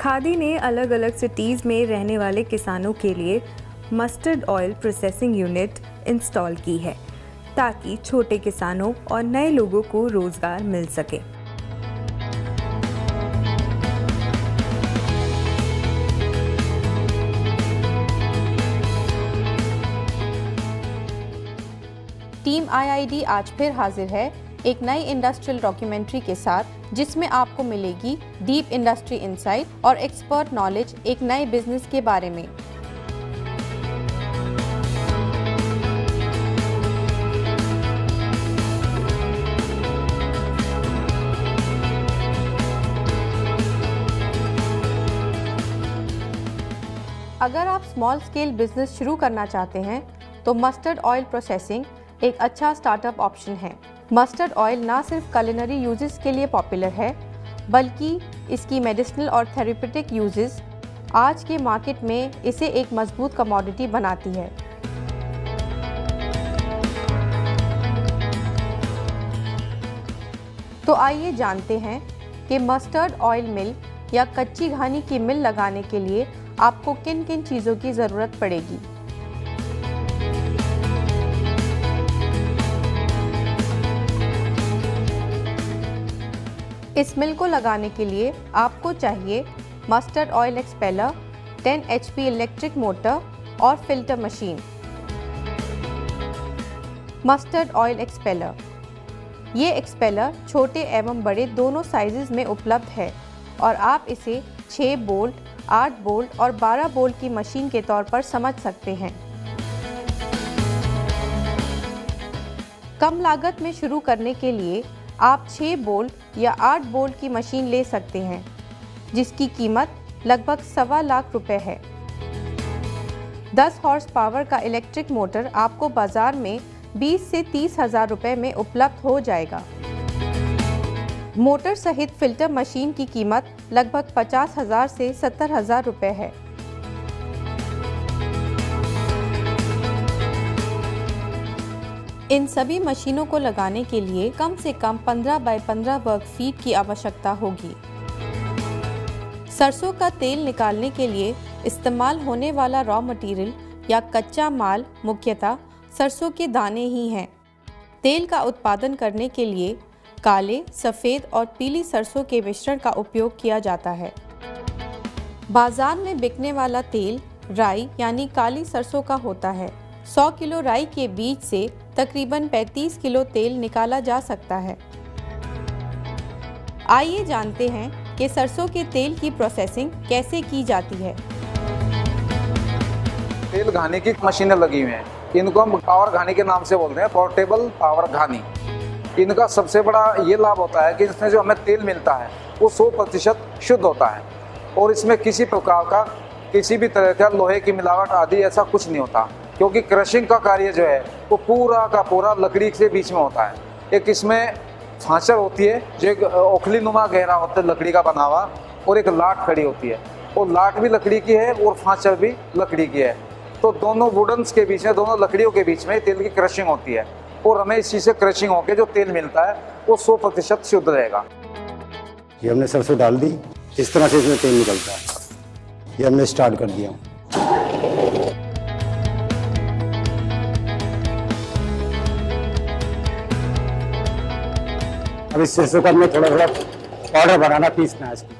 खादी ने अलग अलग सिटीज़ में रहने वाले किसानों के लिए mustard oil processing unit install की है ताकि छोटे किसानों और नए लोगों को रोज़गार मिल सके। टीम IID आज फिर हाजिर है एक नई इंडस्ट्रियल डॉक्यूमेंट्री के साथ, जिसमें आपको मिलेगी डीप इंडस्ट्री इनसाइट और एक्सपर्ट नॉलेज एक नए बिजनेस के बारे में। अगर आप स्मॉल स्केल बिजनेस शुरू करना चाहते हैं तो मस्टर्ड ऑयल प्रोसेसिंग एक अच्छा स्टार्टअप ऑप्शन है। मस्टर्ड ऑयल ना सिर्फ कुलिनरी यूजेस के लिए पॉपुलर है, बल्कि इसकी मेडिसिनल और थेरेप्यूटिक यूजेस आज के मार्केट में इसे एक मजबूत कमोडिटी बनाती है। तो आइए जानते हैं कि मस्टर्ड ऑयल मिल या कच्ची घानी की मिल लगाने के लिए आपको किन किन चीज़ों की ज़रूरत पड़ेगी। इस मिल को लगाने के लिए आपको चाहिए mustard oil expeller, 10 HP electric motor और filter machine. Mustard oil expeller, ये एक्सपेलर छोटे एवं बड़े दोनों साइजेस में उपलब्ध है और आप इसे 6 बोल्ट, 8 बोल्ट और 12 बोल्ट की मशीन के तौर पर समझ सकते हैं। कम लागत में शुरू करने के लिए आप 6 बोल्ट या 8 बोल्ट की मशीन ले सकते हैं, जिसकी कीमत लगभग ₹1.25 लाख है। 10 हॉर्स पावर का इलेक्ट्रिक मोटर आपको बाजार में 20 से 30 हज़ार रुपये में उपलब्ध हो जाएगा। मोटर सहित फिल्टर मशीन की कीमत लगभग 50,000 से 70,000 रुपये है। इन सभी मशीनों को लगाने के लिए कम से कम 15 बाय 15 वर्ग फीट की आवश्यकता होगी। सरसों का तेल निकालने के लिए इस्तेमाल होने वाला रॉ मटेरियल या कच्चा माल मुख्यतः सरसों के दाने ही हैं। तेल का उत्पादन करने के लिए काले, सफ़ेद और पीली सरसों के मिश्रण का उपयोग किया जाता है। बाजार में बिकने वाला तेल राई यानी काली सरसों का होता है। 100 किलो राई के बीज से तकरीबन 35 किलो तेल निकाला जा सकता है। आइए जानते हैं कि सरसों के तेल की प्रोसेसिंग कैसे की जाती है। तेल घानी की मशीनें लगी हुई हैं, इनको हम पावर घानी के नाम से बोलते हैं, पोर्टेबल पावर घानी। इनका सबसे बड़ा ये लाभ होता है कि इसमें जो हमें तेल मिलता है वो 100% शुद्ध होता है और इसमें किसी प्रकार का किसी भी तरह का लोहे की मिलावट आदि ऐसा कुछ नहीं होता, क्योंकि क्रशिंग का कार्य जो है वो पूरा का पूरा लकड़ी के बीच में होता है। एक इसमें फांचर होती है जो एक ओखली नुमा गहरा होता है लकड़ी का बना हुआ, और एक लाट खड़ी होती है, वो लाट भी लकड़ी की है और फांचर भी लकड़ी की है। तो दोनों वुडन्स के बीच में, दोनों लकड़ियों के बीच में तेल की क्रशिंग होती है और हमें इसी से क्रशिंग होकर जो तेल मिलता है वो 100% शुद्ध रहेगा। ये हमने सरसों डाल दी, इस तरह से इसमें तेल निकलता है। ये हमने स्टार्ट कर दिया। अब इस सरसों का हमने थोड़ा थोड़ा पाउडर बनाना, पीसना है इसको।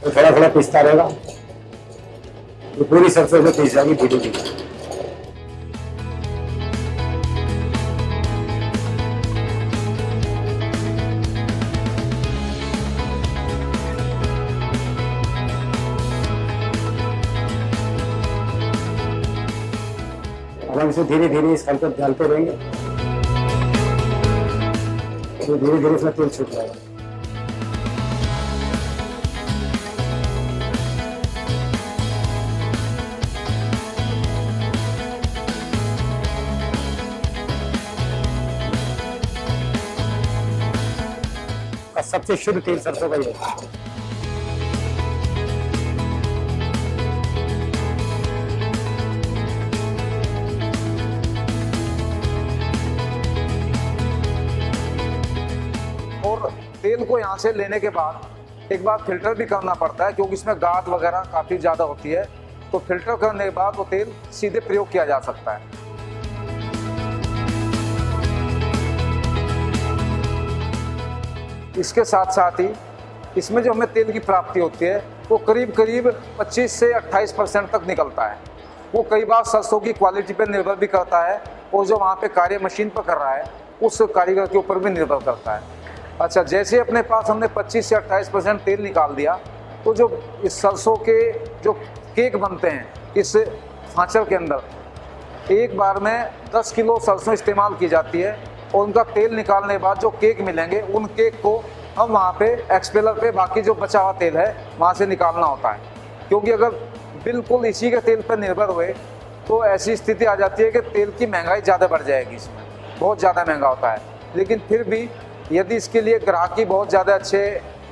तो थोड़ा थोड़ा पीसता रहेगा, तो पूरी सरसों से पीस जाएगी धीरे धीरे। हम इसे धीरे धीरे इस हल्के डालते रहेंगे, तो धीरे धीरे इसमें तेल छूट जाएगा। सबसे शुद्ध तेल सरसों का ही होता है। और तेल को यहाँ से लेने के बाद एक बार फिल्टर भी करना पड़ता है, क्योंकि इसमें गाद वगैरह काफ़ी ज़्यादा होती है। तो फिल्टर करने के बाद वो तेल सीधे प्रयोग किया जा सकता है। इसके साथ साथ ही इसमें जो हमें तेल की प्राप्ति होती है वो करीब करीब 25 से 28% तक निकलता है। वो कई बार सरसों की क्वालिटी पर निर्भर भी करता है और जो वहाँ पे कार्य मशीन पर कर रहा है उस कारीगर के ऊपर भी निर्भर करता है। अच्छा, जैसे अपने पास हमने 25 से 28% तेल निकाल दिया, तो जो इस सरसों के जो केक बनते हैं इस फाँचर के अंदर एक बार में 10 किलो सरसों इस्तेमाल की जाती है और उनका तेल निकालने के बाद जो केक मिलेंगे उन केक को हम वहाँ पे एक्सपेलर पे बाकी जो बचा हुआ तेल है वहाँ से निकालना होता है। क्योंकि अगर बिल्कुल इसी के तेल पर निर्भर हुए तो ऐसी स्थिति आ जाती है कि तेल की महंगाई ज़्यादा बढ़ जाएगी, इसमें बहुत ज़्यादा महंगा होता है। लेकिन फिर भी यदि इसके लिए ग्राहकी बहुत ज़्यादा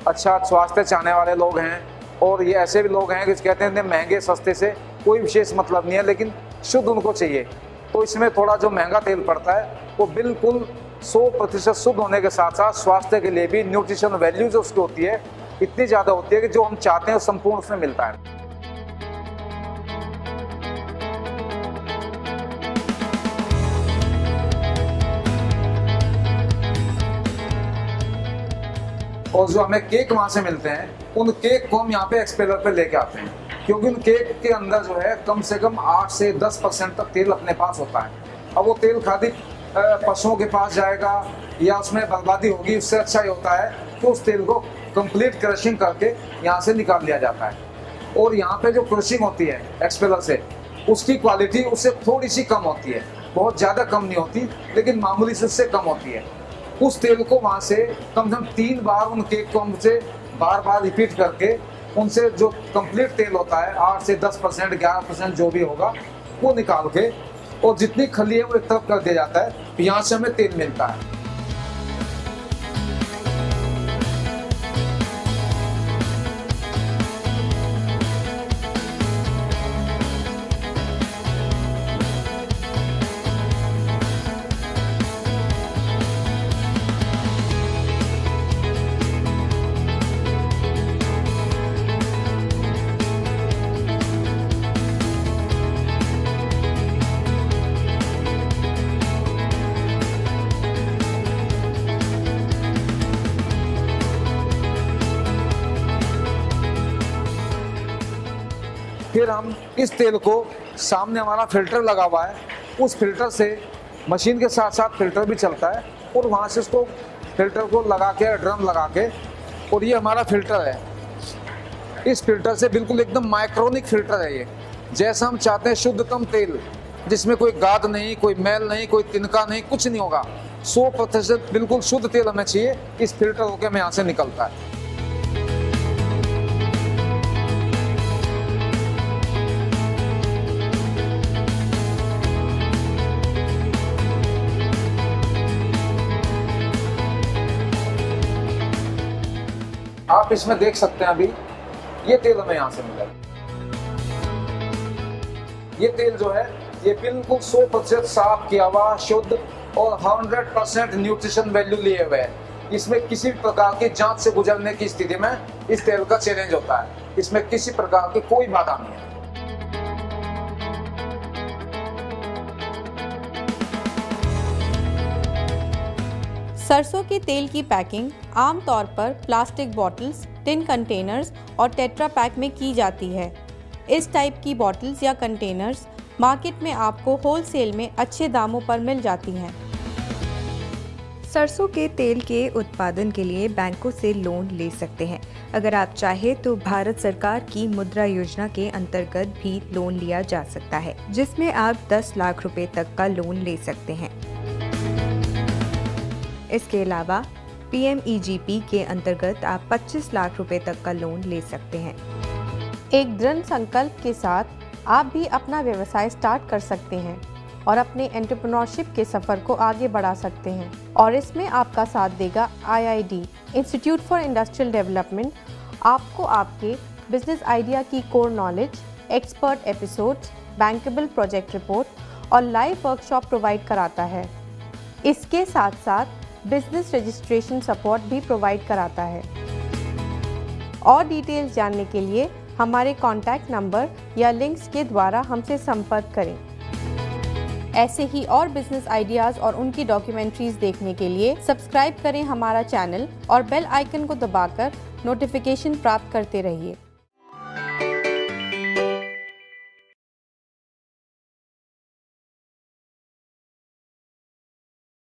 अच्छा स्वास्थ्य चाहने वाले लोग हैं और ये ऐसे भी लोग हैं कि कहते हैं महंगे सस्ते से कोई विशेष मतलब नहीं है, लेकिन शुद्ध उनको चाहिए, तो इसमें थोड़ा जो महंगा तेल पड़ता है वो बिल्कुल 100% शुद्ध होने के साथ साथ स्वास्थ्य के लिए भी न्यूट्रिशन वैल्यू जो उसकी होती है इतनी ज़्यादा होती है कि जो हम चाहते हैं संपूर्ण उसमें मिलता है। और जो हमें केक वहाँ से मिलते हैं उन केक को हम यहाँ पे एक्सपेलर पे लेके आते हैं, क्योंकि उन केक के अंदर जो है कम से कम 8 से 10% तक तेल अपने पास होता है। अब वो तेल खाली पशुओं के पास जाएगा या उसमें बर्बादी होगी, उससे अच्छा ही होता है कि उस तेल को कंप्लीट क्रशिंग करके यहाँ से निकाल लिया जाता है। और यहाँ पे जो क्रशिंग होती है एक्सपेलर से, उसकी क्वालिटी उससे थोड़ी सी कम होती है, बहुत ज़्यादा कम नहीं होती लेकिन मामूली से उससे कम होती है। उस तेल को वहाँ से कम से कम 3 बार उन केक को हमसे बार बार रिपीट करके उनसे जो कंप्लीट तेल होता है 8 से 10% 11% जो भी होगा वो निकाल के और जितनी खली है वो एक तरफ कर दिया जाता है, यहाँ से हमें तेल मिलता है। फिर हम इस तेल को, सामने हमारा फिल्टर लगा हुआ है, उस फिल्टर से मशीन के साथ साथ फिल्टर भी चलता है और वहाँ से उसको फिल्टर को लगा के ड्रम लगा के, और ये हमारा फिल्टर है। इस फिल्टर से बिल्कुल एकदम माइक्रोनिक फिल्टर है ये, जैसा हम चाहते हैं शुद्धतम तेल, जिसमें कोई गाद नहीं, कोई मैल नहीं, कोई तिनका नहीं, कुछ नहीं होगा, 100% बिल्कुल शुद्ध तेल हमें चाहिए। इस फिल्टर होकर हमें यहाँ से निकलता है। आप इसमें देख सकते हैं अभी ये तेल हमें यहाँ से मिला। ये तेल जो है ये बिल्कुल 100% साफ किया हुआ, शुद्ध और 100% न्यूट्रिशन वैल्यू लिए हुए है। इसमें किसी भी प्रकार की जांच से गुजरने की स्थिति में इस तेल का चैलेंज होता है। इसमें किसी प्रकार की कोई बाधा नहीं है। सरसों के तेल की पैकिंग आमतौर पर प्लास्टिक बॉटल्स, टिन कंटेनर्स और टेट्रा पैक में की जाती है। इस टाइप की बॉटल्स या कंटेनर्स मार्केट में आपको होलसेल में अच्छे दामों पर मिल जाती हैं। सरसों के तेल के उत्पादन के लिए बैंकों से लोन ले सकते हैं। अगर आप चाहें तो भारत सरकार की मुद्रा योजना के अंतर्गत भी लोन लिया जा सकता है, जिसमें आप 10 लाख रुपए तक का लोन ले सकते हैं। इसके अलावा PMEGP के अंतर्गत आप 25 लाख रुपए तक का लोन ले सकते हैं। एक दृढ़ संकल्प के साथ आप भी अपना व्यवसाय स्टार्ट कर सकते हैं और अपने एंटरप्रेन्योरशिप के सफ़र को आगे बढ़ा सकते हैं। और इसमें आपका साथ देगा IID institute for industrial development. आपको आपके बिजनेस आइडिया की core knowledge, expert episodes, bankable project report और लाइव वर्कशॉप प्रोवाइड कराता है। इसके साथ साथ बिजनेस रजिस्ट्रेशन सपोर्ट भी प्रोवाइड कराता है। और डिटेल्स जानने के लिए हमारे कॉन्टैक्ट नंबर या लिंक्स के द्वारा हमसे संपर्क करें। ऐसे ही और बिजनेस आइडियाज़ और उनकी डॉक्यूमेंट्रीज देखने के लिए सब्सक्राइब करें हमारा चैनल और बेल आइकन को दबाकर नोटिफिकेशन प्राप्त करते रहिए।